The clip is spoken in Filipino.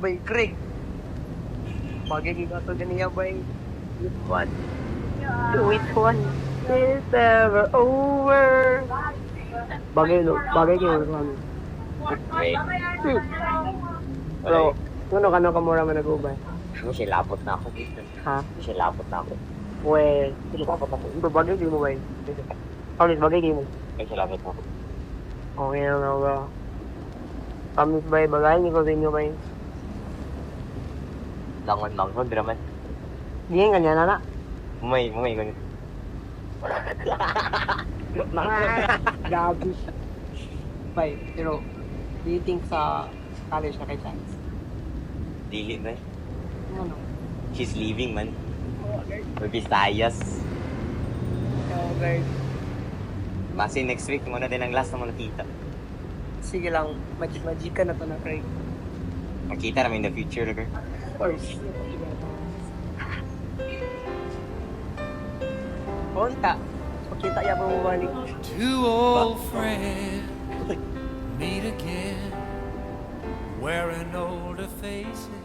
bay, Craig. Bagay ka ito ganiya bay. Which one? Which one? It's never over. Bagay kayo kami. Wait. Pero, ano kamura man nag-ubay? Siya lapot na ako dito. Ha? Siya lapot na ako. Well, bagay kayo mo bay. Paulit, bagay kayo mo. Ay, siya lapot na ako. Okay na nga ba? Kamis bay, bagay niyo ko sa inyo bay. Langon, draman. Di nga ganyan na na. Mumay, ganun. Gabi. Bay, pero, do you think sa college na kay Chance? Dili, man. Ano? She's leaving, man. May Visayas. Okay. Kasi next week, muna din ang last na mga nakita. Sige lang, magic ka na to na, Craig. Makita namin in the future, girl. Of course. Punta. Pakita niya pa bumalik. Two old friends meet again, wearing older faces.